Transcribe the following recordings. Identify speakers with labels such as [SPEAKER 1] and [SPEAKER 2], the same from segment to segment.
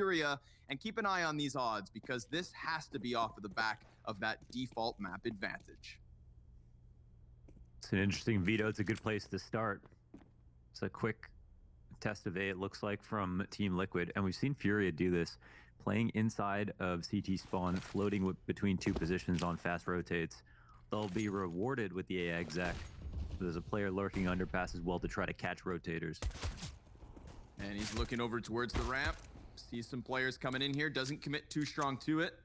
[SPEAKER 1] FURIA, and keep an eye on these odds because this has to be off of the back of that default map advantage.
[SPEAKER 2] It's an interesting veto. It's a good place to start. It's a quick test of A, it looks like, from Team Liquid, and we've seen FURIA do this, playing inside of CT spawn, floating between two positions on fast rotates. They'll be rewarded with the A exec. There's a player lurking underpass as well to try to catch rotators.
[SPEAKER 1] And he's looking over towards the ramp. Sees some players coming in here, doesn't commit too strong to it.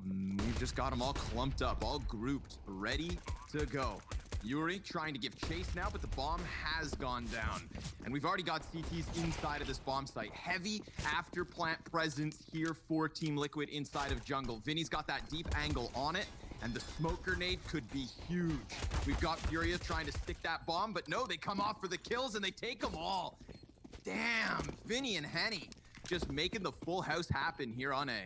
[SPEAKER 1] And we've just got them all clumped up, all grouped, ready to go. Yuri trying to give chase now, but the bomb has gone down. And we've already got CTs inside of this bomb site. Heavy after plant presence here for Team Liquid inside of jungle. Vinny's got that deep angle on it, and the smoke grenade could be huge. We've got FURIA trying to stick that bomb, but no, they come off for the kills and they take them all. Damn, Vinny and Henny just making the full house happen here on A.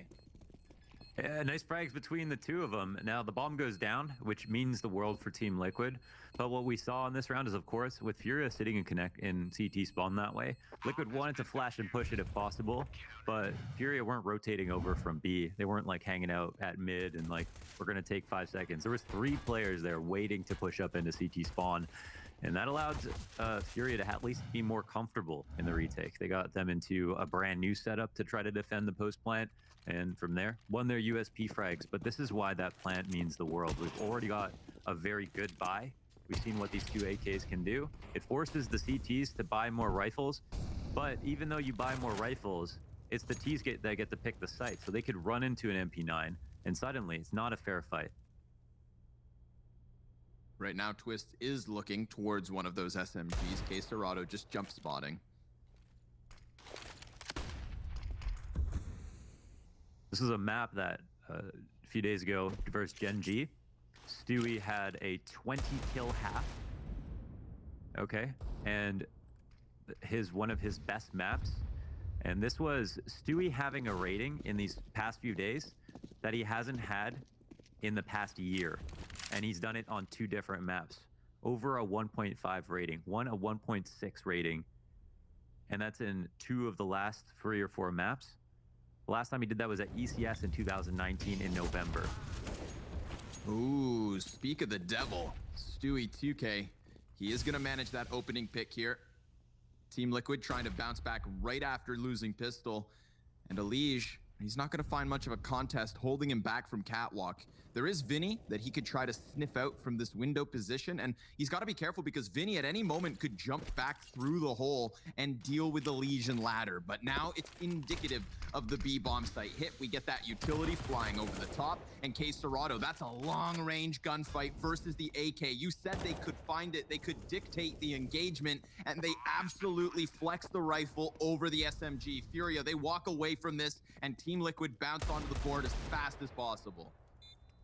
[SPEAKER 2] Yeah, nice frags between the two of them. Now the bomb goes down, which means the world for Team Liquid. But what we saw in this round is, of course, with FURIA sitting in connect in CT spawn that way, Liquid wanted to flash and push it if possible, but FURIA weren't rotating over from B. They weren't like hanging out at mid and like, we're gonna take 5 seconds. There was 3 players there waiting to push up into CT spawn. And that allowed FURIA to at least be more comfortable in the retake. They got them into a brand new setup to try to defend the post plant. And from there, won their USP frags. But this is why that plant means the world. We've already got a very good buy. We've seen what these 2 AKs can do. It forces the CTs to buy more rifles. But even though you buy more rifles, it's the Ts that get to pick the site. So they could run into an MP9, and suddenly it's not a fair fight.
[SPEAKER 1] Right now, Twist is looking towards one of those SMGs. K-Serrato just jump spotting.
[SPEAKER 2] This is a map that a few days ago versus Gen G, Stewie had a 20 kill half. Okay, and one of his best maps. And this was Stewie having a rating in these past few days that he hasn't had in the past year. And he's done it on 2 different maps. Over a 1.5 rating, one a 1.6 rating. And that's in 2 of the last 3 or 4 maps. The last time he did that was at ECS in 2019 in November.
[SPEAKER 1] Ooh, speak of the devil. Stewie 2K. He is going to manage that opening pick here. Team Liquid trying to bounce back right after losing pistol. And Elige, he's not going to find much of a contest holding him back from Catwalk. There is Vinny that he could try to sniff out from this window position, and he's got to be careful because Vinny at any moment could jump back through the hole and deal with the Legion ladder. But now it's indicative of the B bomb site hit. We get that utility flying over the top, and K-Serrato, that's a long-range gunfight versus the AK. You said they could find it, they could dictate the engagement, and they absolutely flex the rifle over the SMG. FURIA, they walk away from this, and Team Liquid bounce onto the board as fast as possible.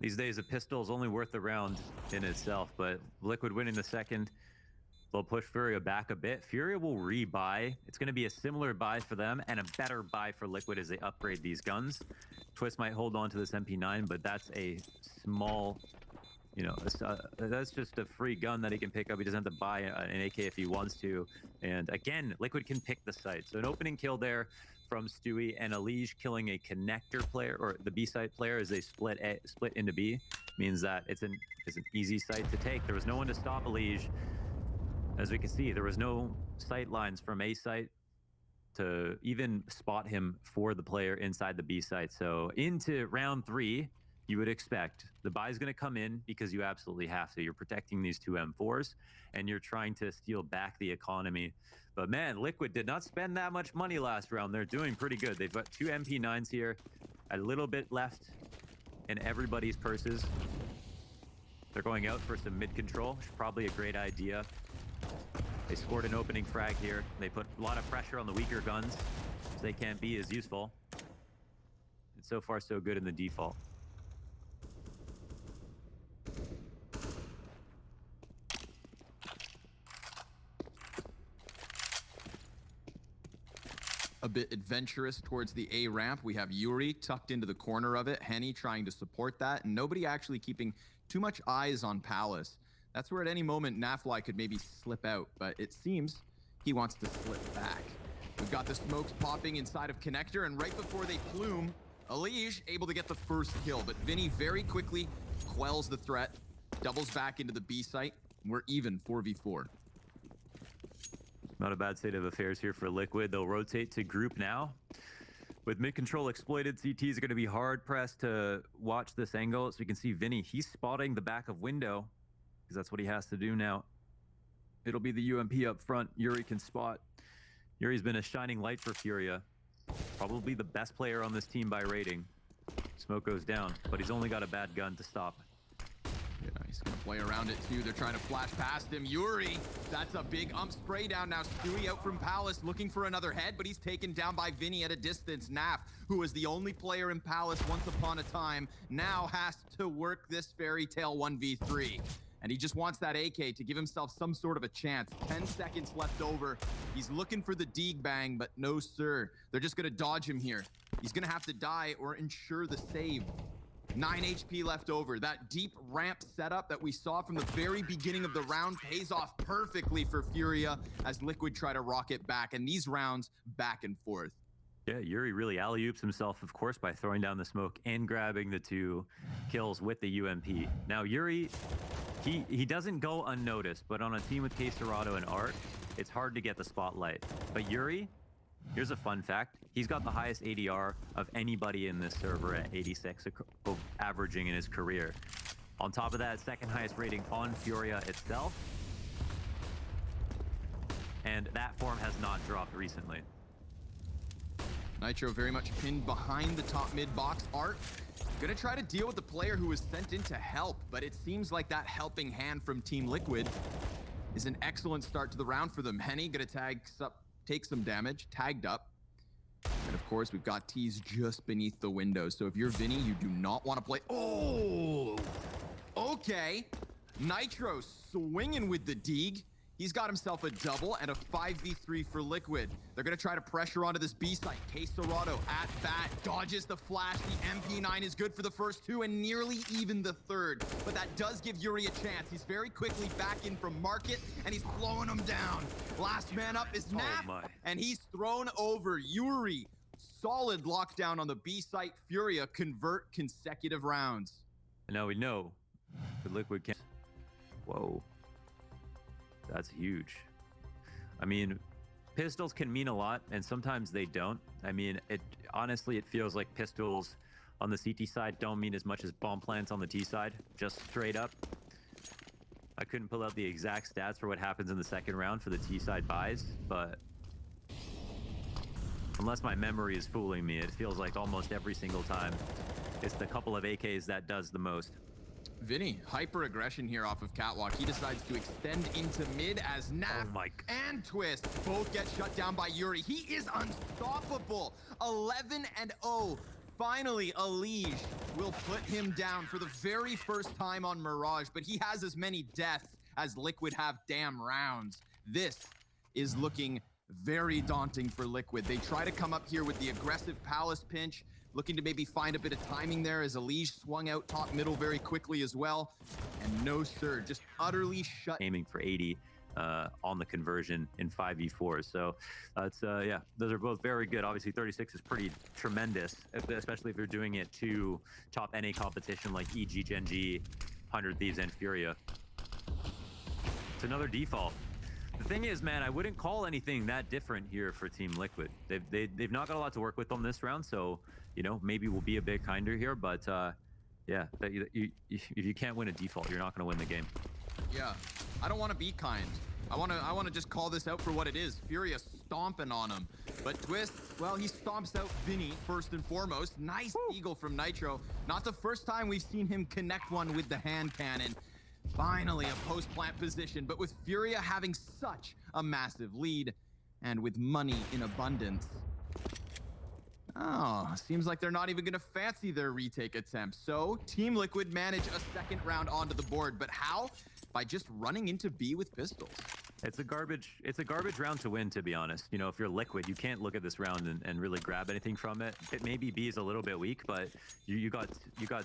[SPEAKER 2] These days, a pistol is only worth the round in itself, but Liquid winning the second, they'll push FURIA back a bit. FURIA will rebuy. It's going to be a similar buy for them and a better buy for Liquid as they upgrade these guns. Twist might hold on to this MP9, but that's a small, that's just a free gun that he can pick up. He doesn't have to buy an AK if he wants to. And again, Liquid can pick the site. So an opening kill there from Stewie, and Elige killing a connector player, or the B site player, as they split into B, means that it's an easy site to take. There was no one to stop Elige. As we can see, there was no sight lines from A site to even spot him for the player inside the B site. So into round 3, you would expect the buy is going to come in because you absolutely have to. You're protecting these 2 M4s, and you're trying to steal back the economy. But man, Liquid did not spend that much money last round. They're doing pretty good. They've got 2 MP9s here, a little bit left in everybody's purses. They're going out for some mid control, which is probably a great idea. They scored an opening frag here. They put a lot of pressure on the weaker guns, so they can't be as useful. And so far, so good in the default.
[SPEAKER 1] A bit adventurous towards the A ramp. We have Yuri tucked into the corner of it. Henny trying to support that, and nobody actually keeping too much eyes on Palace. That's where at any moment Nafly could maybe slip out, but it seems he wants to slip back. We've got the smokes popping inside of Connector, and right before they plume, Alige able to get the first kill, but Vinny very quickly quells the threat, doubles back into the B site. We're even 4v4.
[SPEAKER 2] Not a bad state of affairs here for Liquid. They'll rotate to group now. With mid-control exploited, CTs are going to be hard-pressed to watch this angle. So you can see Vinny, he's spotting the back of window, because that's what he has to do now. It'll be the UMP up front. Yuri can spot. Yuri's been a shining light for Furia. Probably the best player on this team by rating. Smoke goes down, but he's only got a bad gun to stop.
[SPEAKER 1] Yeah, he's gonna play around it too. They're trying to flash past him. Yuri, that's a big spray down now. Stewie out from Palace looking for another head, but he's taken down by Vinny at a distance. Naf, who was the only player in Palace once upon a time, now has to work this fairy tale 1v3. And he just wants that AK to give himself some sort of a chance. 10 seconds left over. He's looking for the Deeg bang, but no, sir. They're just gonna dodge him here. He's gonna have to die or ensure the save. 9 HP left over. That deep ramp setup that we saw from the very beginning of the round pays off perfectly for Furia as Liquid try to rocket back, and these rounds back and forth.
[SPEAKER 2] Yeah, Yuri really alley-oops himself, of course, by throwing down the smoke and grabbing the 2 kills with the UMP. Now, Yuri, he doesn't go unnoticed, but on a team with K-Serrato and Art, it's hard to get the spotlight. But Yuri, here's a fun fact. He's got the highest ADR of anybody in this server at 86, averaging in his career. On top of that, second highest rating on Furia itself. And that form has not dropped recently.
[SPEAKER 1] Nitro very much pinned behind the top mid box. Art gonna try to deal with the player who was sent in to help, but it seems like that helping hand from Team Liquid is an excellent start to the round for them. Henny gonna take some damage, tagged up. And of course, we've got T's just beneath the window. So if you're Vinny, you do not want to play. Oh, okay. Nitro swinging with the Deeg. He's got himself a double and a 5v3 for Liquid. They're going to try to pressure onto this B site. K-Serrato at bat, dodges the flash. The MP9 is good for the first 2 and nearly even the third. But that does give Yuri a chance. He's very quickly back in from Market, and he's blowing him down. Last man up is Naf, and he's thrown over. Yuri, solid lockdown on the B site. Furia convert consecutive rounds.
[SPEAKER 2] And now we know the Liquid can... Whoa. That's huge. I mean, pistols can mean a lot, and sometimes they don't. I mean, honestly, it feels like pistols on the CT side don't mean as much as bomb plants on the T side, just straight up. I couldn't pull out the exact stats for what happens in the second round for the T side buys, but unless my memory is fooling me, it feels like almost every single time it's the couple of AKs that does the most.
[SPEAKER 1] Vinny, hyper aggression here off of Catwalk. He decides to extend into mid as Naf and Twist both get shut down by Yuri. He is unstoppable. 11-0. Finally, Alige will put him down for the very first time on Mirage, but he has as many deaths as Liquid have damn rounds. This is looking very daunting for Liquid. They try to come up here with the aggressive Palace pinch, looking to maybe find a bit of timing there as Alige swung out top middle very quickly as well. And no, sir, just utterly shut.
[SPEAKER 2] Aiming for 80 on the conversion in 5v4. So that's, yeah, those are both very good. Obviously, 36 is pretty tremendous, especially if you're doing it to top NA competition like EG, Gen G, 100 Thieves, and Furia. It's another default. The thing is, man, I wouldn't call anything that different here for Team Liquid. They've not got a lot to work with on this round, so, you know, maybe we'll be a bit kinder here, but yeah, if you can't win a default, you're not going to win the game.
[SPEAKER 1] Yeah, I don't want to be kind. I want to just call this out for what it is. Furia stomping on him. But Twist, well, he stomps out Vinny first and foremost. Nice eagle from Nitro. Not the first time we've seen him connect one with the hand cannon. Finally, a post-plant position, but with Furia having such a massive lead and with money in abundance. Oh, seems like they're not even going to fancy their retake attempt. So, Team Liquid manage a second round onto the board, but how? By just running into B with pistols.
[SPEAKER 2] It's a garbage round to win, to be honest. You know, if you're Liquid, you can't look at this round and really grab anything from it. It maybe B is a little bit weak, but you got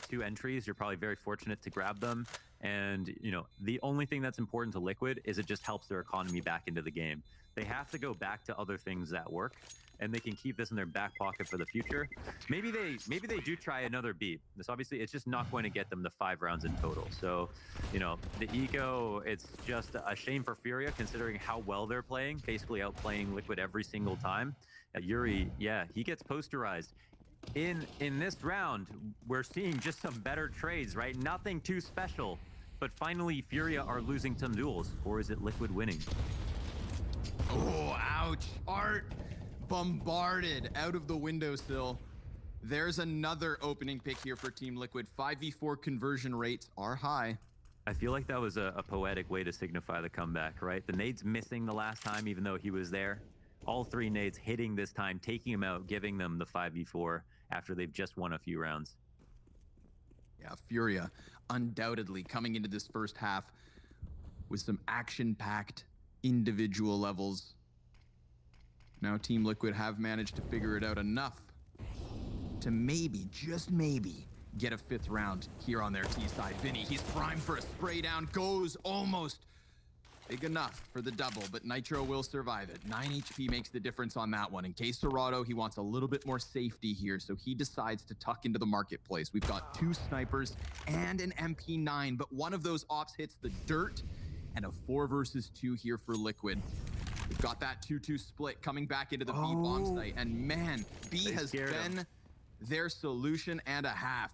[SPEAKER 2] 2 entries. You're probably very fortunate to grab them. And, you know, the only thing that's important to Liquid is it just helps their economy back into the game. They have to go back to other things that work, and they can keep this in their back pocket for the future. Maybe they do try another beat. This obviously, it's just not going to get them to 5 rounds in total. So, you know, the eco, it's just a shame for Furia considering how well they're playing, basically outplaying Liquid every single time. Yuri, yeah, he gets posterized. In this round, we're seeing just some better trades, right? Nothing too special. But finally, Furia are losing some duels, or is it Liquid winning?
[SPEAKER 1] Oh, ouch. Art bombarded out of the windowsill. There's another opening pick here for Team Liquid. 5v4 conversion rates are high.
[SPEAKER 2] I feel like that was a poetic way to signify the comeback, right? The nades missing the last time, even though he was there. All 3 nades hitting this time, taking him out, giving them the 5v4 after they've just won a few rounds.
[SPEAKER 1] Yeah, Furia undoubtedly coming into this first half with some action-packed individual levels. Now Team Liquid have managed to figure it out enough to maybe, just maybe, get a 5th round here on their T side. Vinny, he's primed for a spray down, goes almost big enough for the double, but Nitro will survive it. 9 HP makes the difference on that one. In case Serato, he wants a little bit more safety here, so he decides to tuck into the marketplace. We've got 2 snipers and an MP9, but one of those ops hits the dirt, and a 4 versus 2 here for Liquid. We've got that 2-2 split coming back into the B bomb site, and man, B has been their solution and a half.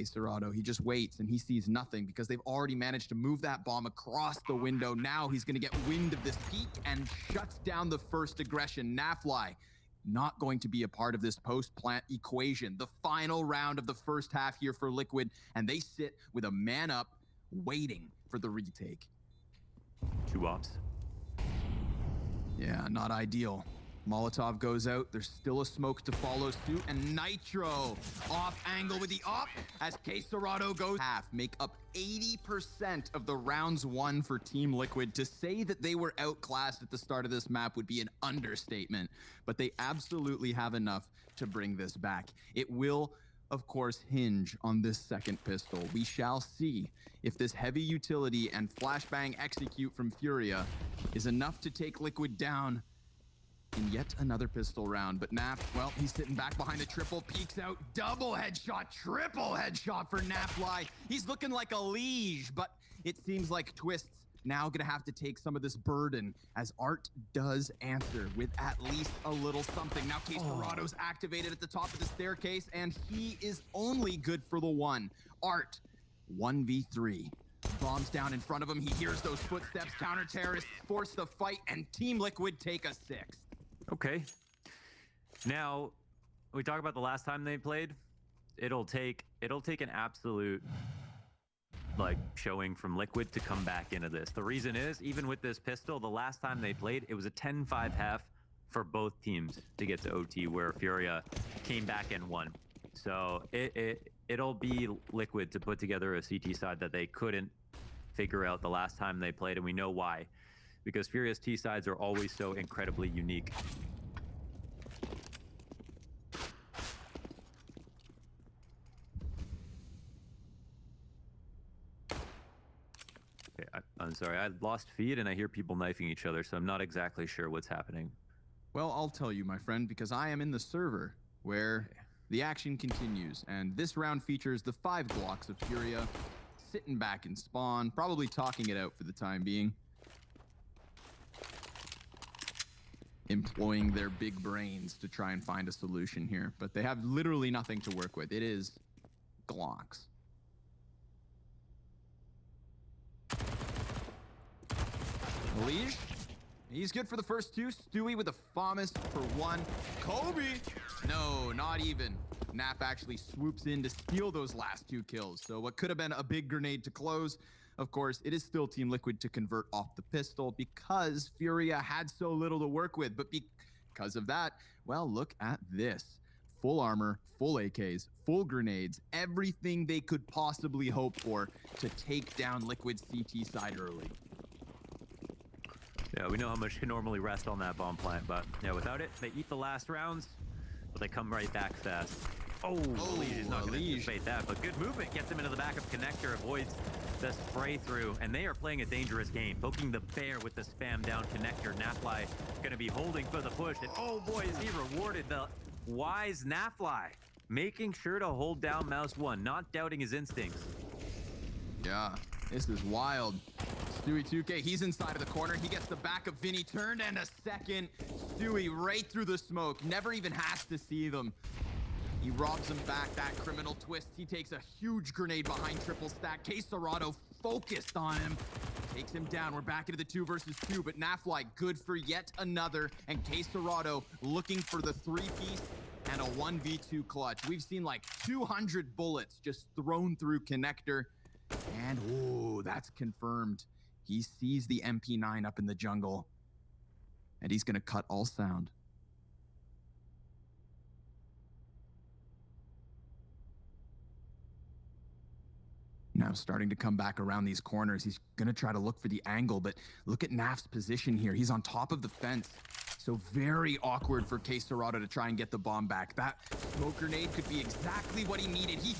[SPEAKER 1] Serato, he just waits and he sees nothing because they've already managed to move that bomb across the window. Now he's going to get wind of this peak and shuts down the first aggression. Nafly not going to be a part of this post-plant equation. The final round of the first half here for Liquid, and they sit with a man up waiting for the retake.
[SPEAKER 2] 2 ops.
[SPEAKER 1] Yeah, not ideal. Molotov goes out. There's still a smoke to follow suit, and Nitro off angle with the op as Serato goes half. Make up 80% of the rounds won for Team Liquid. To say that they were outclassed at the start of this map would be an understatement, but they absolutely have enough to bring this back. It will, of course, hinge on this second pistol. We shall see if this heavy utility and flashbang execute from Furia is enough to take Liquid down in yet another pistol round. But Naf, well, he's sitting back behind the triple, peeks out, double headshot, triple headshot for Nafly. He's looking like a liege, but it seems like Twist's now gonna have to take some of this burden as Art does answer with at least a little something. Now Serato's activated at the top of the staircase, and he is only good for the 1. Art, 1v3. Bombs down in front of him. He hears those footsteps. Counter-terrorists force the fight, and Team Liquid take a 6th.
[SPEAKER 2] Okay. Now, we talk about the last time they played. It'll take an absolute showing from Liquid to come back into this. The reason is, even with this pistol, the last time they played, it was a 10-5 half for both teams to get to OT, where Furia came back and won. So it'll be Liquid to put together a CT side that they couldn't figure out the last time they played, and we know why. Because Furia's T sides are always so incredibly unique. Okay, I'm sorry, I lost feed and I hear people knifing each other, so I'm not exactly sure what's happening.
[SPEAKER 1] Well, I'll tell you, my friend, because I am in the server where the action continues, and this round features the 5 blocks of Furia sitting back in spawn, probably talking it out for the time being. Employing their big brains to try and find a solution here, but they have literally nothing to work with. It is Glocks. Liege, he's good for the first 2. Stewie with a FAMAS for 1. Kobe, no, not even. Nap actually swoops in to steal those last 2 kills. So what could have been a big grenade to close, of course, it is still Team Liquid to convert off the pistol because Furia had so little to work with. But because of that, well, look at this. Full armor, full AKs, full grenades, everything they could possibly hope for to take down Liquid's CT side early.
[SPEAKER 2] Yeah, we know how much can normally rest on that bomb plant, but yeah, without it, they eat the last rounds, but they come right back fast. Oh, Elige is not going to
[SPEAKER 1] Elige.
[SPEAKER 2] anticipate that, but good movement gets him into the back of connector, avoids the spray through, and they are playing a dangerous game, poking the bear with the spam down connector. Nafly going to be holding for the push, and oh boy, is he rewarded. The wise Nafly making sure to hold down Mouse 1, not doubting his instincts.
[SPEAKER 1] Yeah, this is wild. Stewie 2K, he's inside of the corner. He gets the back of Vinny turned, and a second. Stewie right through the smoke, never even has to see them. He robs him back, that criminal twist. He takes a huge grenade behind triple stack. K-Serrado focused on him. Takes him down. We're back into the 2 versus 2, but Nafly good for yet another. And K-Serrado looking for the 3-piece and a 1v2 clutch. We've seen like 200 bullets just thrown through connector. And ooh, that's confirmed. He sees the MP9 up in the jungle. And he's gonna cut all sound. Now starting to come back around these corners. He's going to try to look for the angle, but look at Naf's position here. He's on top of the fence. So very awkward for K-Serrado to try and get the bomb back. That smoke grenade could be exactly what he needed. He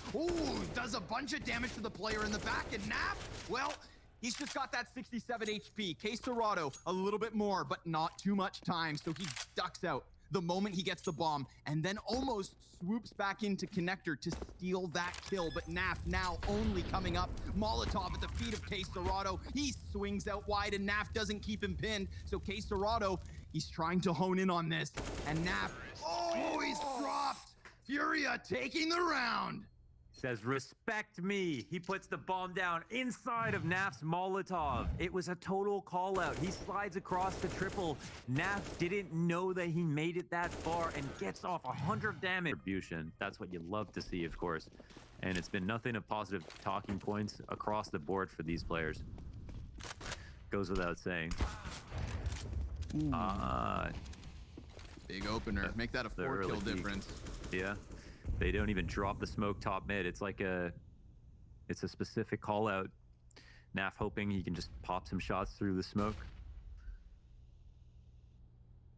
[SPEAKER 1] does a bunch of damage to the player in the back, and Naf, well, he's just got that 67 HP. K-Serrado a little bit more, but not too much time. So he ducks out the moment he gets the bomb, and then almost swoops back into connector to steal that kill. But Naf now only coming up. Molotov at the feet of K-Serrado. He swings out wide, and Naf doesn't keep him pinned. So K-Serrado, he's trying to hone in on this. And Naf, he's dropped. FURIA taking the round.
[SPEAKER 2] Says, respect me. He puts the bomb down inside of Naf's Molotov. It was a total call out. He slides across the triple. Naf didn't know that he made it that far and gets off 100 damage. Distribution. That's what you love to see, of course. And it's been nothing of positive talking points across the board for these players. Goes without saying.
[SPEAKER 1] Big opener. Make that a 4-kill difference.
[SPEAKER 2] Yeah. They don't even drop the smoke top mid. It's like it's a specific call out. Naf hoping he can just pop some shots through the smoke.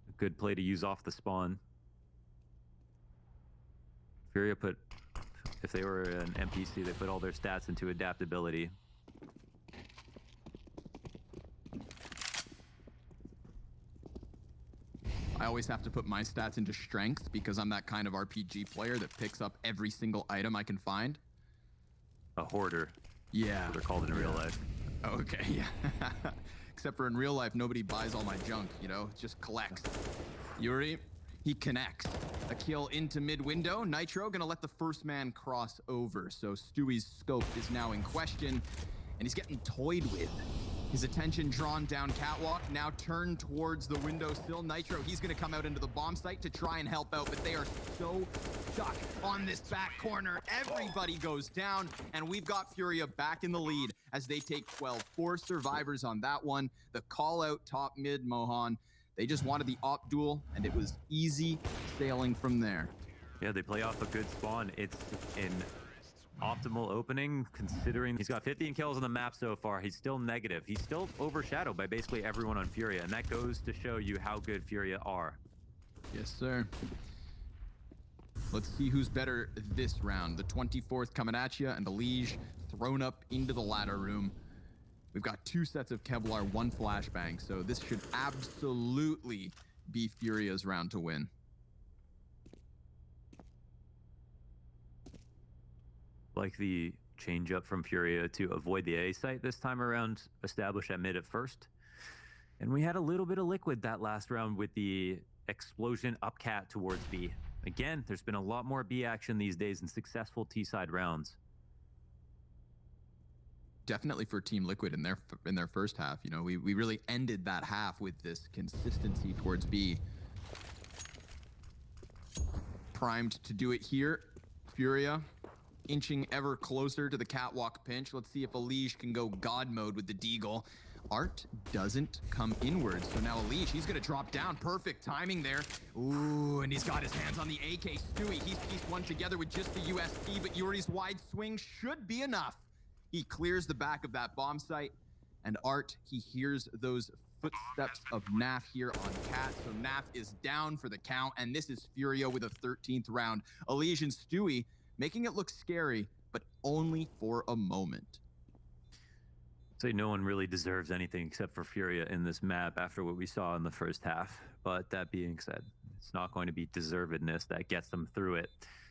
[SPEAKER 2] A good play to use off the spawn. FURIA put, if they were an NPC, they put all their stats into adaptability.
[SPEAKER 1] I always have to put my stats into strength because I'm that kind of RPG player that picks up every single item I can find.
[SPEAKER 2] A hoarder.
[SPEAKER 1] Yeah.
[SPEAKER 2] They're called in real life.
[SPEAKER 1] Okay, yeah. Except for in real life, nobody buys all my junk, you know? It just collects. Yuri, he connects. A kill into mid window. Nitro gonna let the first man cross over. So Stewie's scope is now in question, and he's getting toyed with. His attention drawn down catwalk, now turned towards the windowsill. Nitro, he's gonna come out into the bomb site to try and help out, but they are so stuck on this back corner. Everybody goes down, and we've got FURIA back in the lead as they take 12. 4 survivors on that one. The call out top mid, Mohan. They just wanted the op duel, and it was easy sailing from there.
[SPEAKER 2] Yeah, they play off a good spawn. It's an optimal opening, considering he's got 15 kills on the map so far. He's still negative. He's still overshadowed by basically everyone on FURIA, and that goes to show you how good FURIA are.
[SPEAKER 1] Yes, sir. Let's see who's better this round. The 24th coming at you, and Elige thrown up into the ladder room. We've got 2 sets of Kevlar, 1 flashbang, so this should absolutely be FURIA's round to win.
[SPEAKER 2] Like the change up from FURIA to avoid the A site this time around, establish at mid at first. And we had a little bit of liquid that last round with the explosion up cat towards B. Again, there's been a lot more B action these days in successful T-side rounds.
[SPEAKER 1] Definitely for Team Liquid in their first half. You know, we really ended that half with this consistency towards B. Primed to do it here. FURIA inching ever closer to the catwalk pinch. Let's see if Elige can go God mode with the Deagle. Art doesn't come inwards, so now Elige, he's gonna drop down. Perfect timing there. Ooh, and he's got his hands on the AK. Stewie, he's pieced one together with just the USP, but Yuri's wide swing should be enough. He clears the back of that bomb site, and Art, he hears those footsteps of Naf here on Cat. So Naf is down for the count, and this is FURIA with a 13th round. Elige and Stewie making it look scary, but only for a moment.
[SPEAKER 2] Say no one really deserves anything except for FURIA in this map after what we saw in the first half. But that being said, it's not going to be deservedness that gets them through it.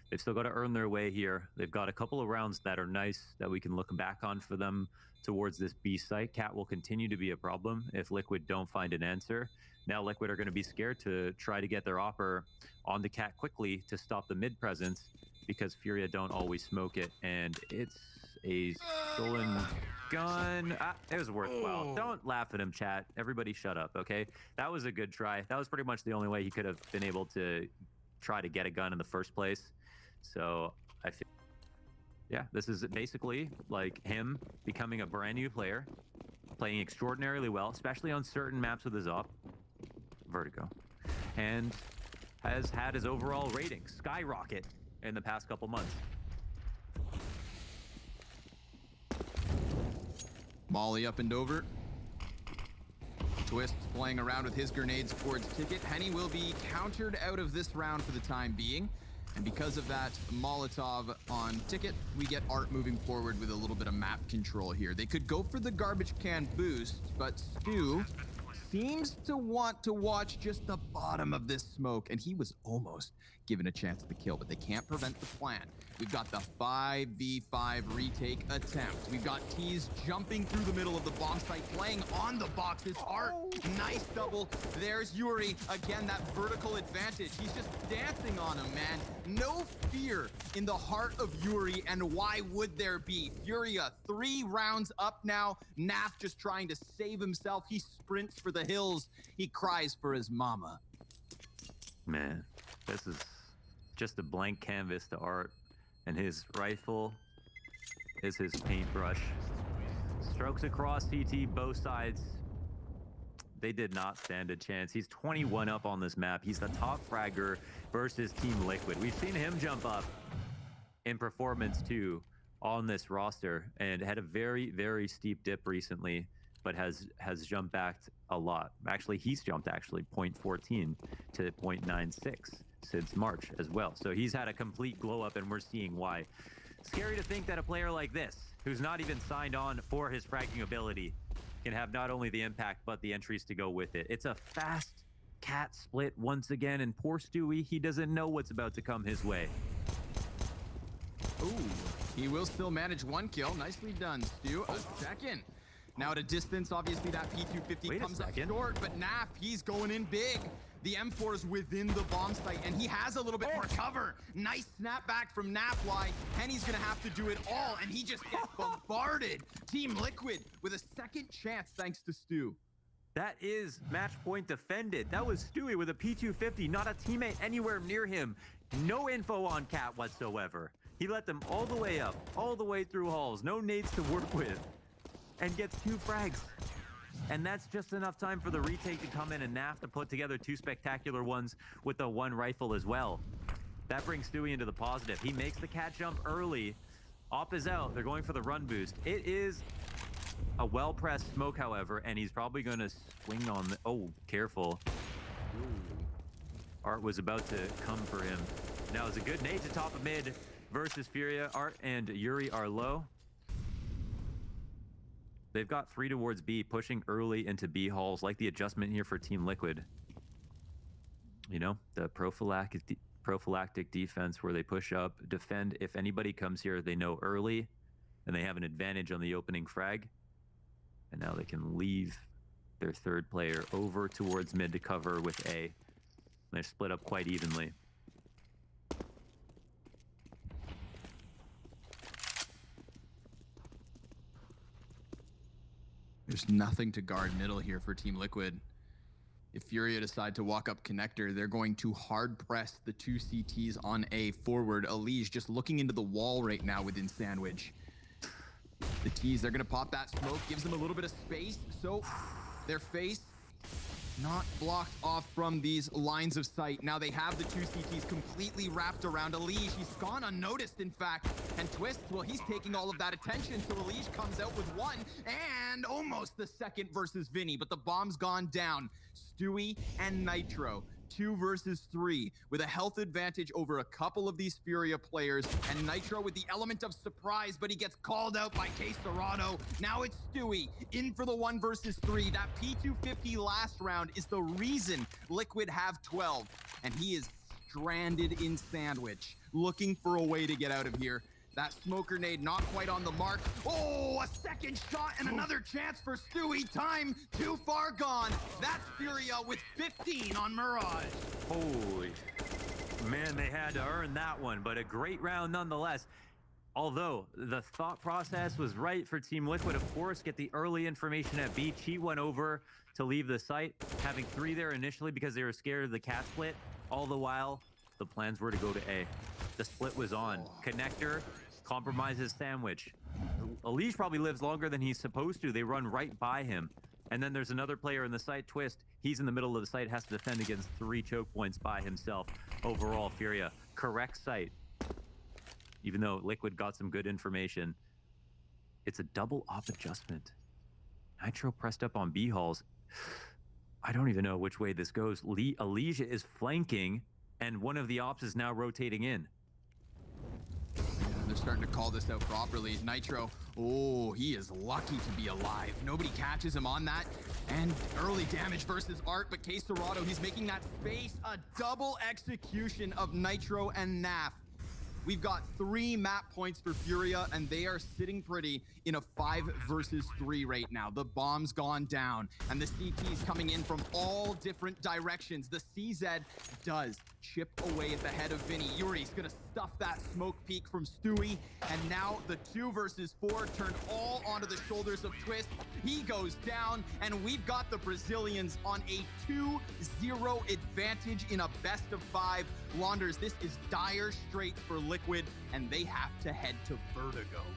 [SPEAKER 2] They've still got to earn their way here. They've got a couple of rounds that are nice that we can look back on for them towards this B site. Cat will continue to be a problem if Liquid don't find an answer. Now Liquid are going to be scared to try to get their opper on the Cat quickly to stop the mid presence because FURIA don't always smoke it, and it's a stolen gun. It was worthwhile. Don't laugh at him, chat. Everybody shut up, okay? That was a good try. That was pretty much the only way he could have been able to try to get a gun in the first place. So I feel, yeah, this is basically like him becoming a brand new player, playing extraordinarily well, especially on certain maps with his op, Vertigo, and has had his overall rating skyrocket in the past couple months.
[SPEAKER 1] Molly up and over. Twist playing around with his grenades towards Ticket. Henny will be countered out of this round for the time being. And because of that Molotov on Ticket, we get Art moving forward with a little bit of map control here. They could go for the garbage can boost, but Stu seems to want to watch just the bottom of this smoke, and he was almost given a chance at the kill, but they can't prevent the plan. We've got the 5v5 retake attempt. We've got Tease jumping through the middle of the bomb site, playing on the boxes. Art, nice double. There's Yuri. Again, that vertical advantage. He's just dancing on him, man. No fear in the heart of Yuri, and why would there be? FURIA 3 rounds up now. Naf just trying to save himself. He sprints for the hills. He cries for his mama.
[SPEAKER 2] Man, this is just a blank canvas to Art, and his rifle is his paintbrush. Strokes across CT, both sides. They did not stand a chance. He's 21 up on this map. He's the top fragger versus Team Liquid. We've seen him jump up in performance too on this roster, and had a very, very steep dip recently, but has jumped back a lot. Actually, he's jumped 0.14 to 0.96 since March as well. So he's had a complete glow up, and we're seeing why. Scary to think that a player like this, who's not even signed on for his fragging ability, can have not only the impact, but the entries to go with it. It's a fast Cat split once again, and poor Stewie, he doesn't know what's about to come his way.
[SPEAKER 1] Ooh, he will still manage 1 kill. Nicely done, Stu. A second. Now at a distance, obviously that P250 comes up short, but Naf, he's going in big. The M4 is within the bomb site, and he has a little bit more cover. Nice snapback from Nafly. Henny's gonna have to do it all, and he just gets bombarded. Team Liquid with a second chance thanks to Stu.
[SPEAKER 2] That is match point defended. That was Stewie with a P250, not a teammate anywhere near him. No info on Cat whatsoever. He let them all the way up, all the way through halls, no nades to work with, and gets 2 frags. And that's just enough time for the retake to come in, and Naf to put together 2 spectacular ones with the 1 rifle as well. That brings Stewie into the positive. He makes the Cat jump early. Op is out. They're going for the run boost. It is a well-pressed smoke, however, and he's probably going to swing on the... Oh, careful. Ooh. Art was about to come for him. Now it's a good nade to top of mid versus FURIA. Art and Yuri are low. They've got 3 towards B, pushing early into B halls, like the adjustment here for Team Liquid. You know, the prophylactic defense where they push up, defend. If anybody comes here, they know early, and they have an advantage on the opening frag. And now they can leave their 3rd player over towards mid to cover with A. They're split up quite evenly.
[SPEAKER 1] There's nothing to guard middle here for Team Liquid. If FURIA decide to walk up connector, they're going to hard press the 2 CTs on A forward. Elige just looking into the wall right now within Sandwich. The T's, they're going to pop that smoke, gives them a little bit of space. So their face not blocked off from these lines of sight. Now they have the two CTs completely wrapped around Elige. He's gone unnoticed, in fact. And Twist, well, he's taking all of that attention, so Elige comes out with one and almost the second versus Vinny, but the bomb's gone down. Stewie and Nitro, 2 versus 3, with a health advantage over a couple of these Furia players, and Nitro with the element of surprise, but he gets called out by K-Serrano. Now it's Stewie in for the 1 versus 3. That P250 last round is the reason Liquid have 12, and he is stranded in Sandwich, looking for a way to get out of here. That smoke grenade not quite on the mark. Oh, a second shot and another chance for Stewie. Time too far gone. That's Furia with 15 on Mirage.
[SPEAKER 2] Holy man, they had to earn that one, but a great round nonetheless. Although the thought process was right for Team Liquid, of course, get the early information at B. Chi went over to leave the site, having 3 there initially because they were scared of the cat split. All the while, the plans were to go to A. The split was on. Connector compromises Sandwich. Elige probably lives longer than he's supposed to. They run right by him. And then there's another player in the site, Twist. He's in the middle of the site, has to defend against 3 choke points by himself. Overall, Furia, correct site. Even though Liquid got some good information, it's a double op adjustment. Nitro pressed up on B halls. I don't even know which way this goes. Elige is flanking, and one of the ops is now rotating in.
[SPEAKER 1] They're starting to call this out properly. Nitro, oh, he is lucky to be alive. Nobody catches him on that. And early damage versus Art, but K-Serrano, he's making that space. A double execution of Nitro and Naf. We've got 3 map points for Furia, and they are sitting pretty in a 5 versus 3 right now. The bomb's gone down, and the CT's coming in from all different directions. The CZ does chip away at the head of Vinny. Yuri's gonna stuff that smoke peak from Stewie, and now the 2 versus 4 turned all onto the shoulders of Twist. He goes down, and we've got the Brazilians on a 2-0 advantage in a best of 5. Launders, this is dire straits for Liquid, and they have to head to Vertigo.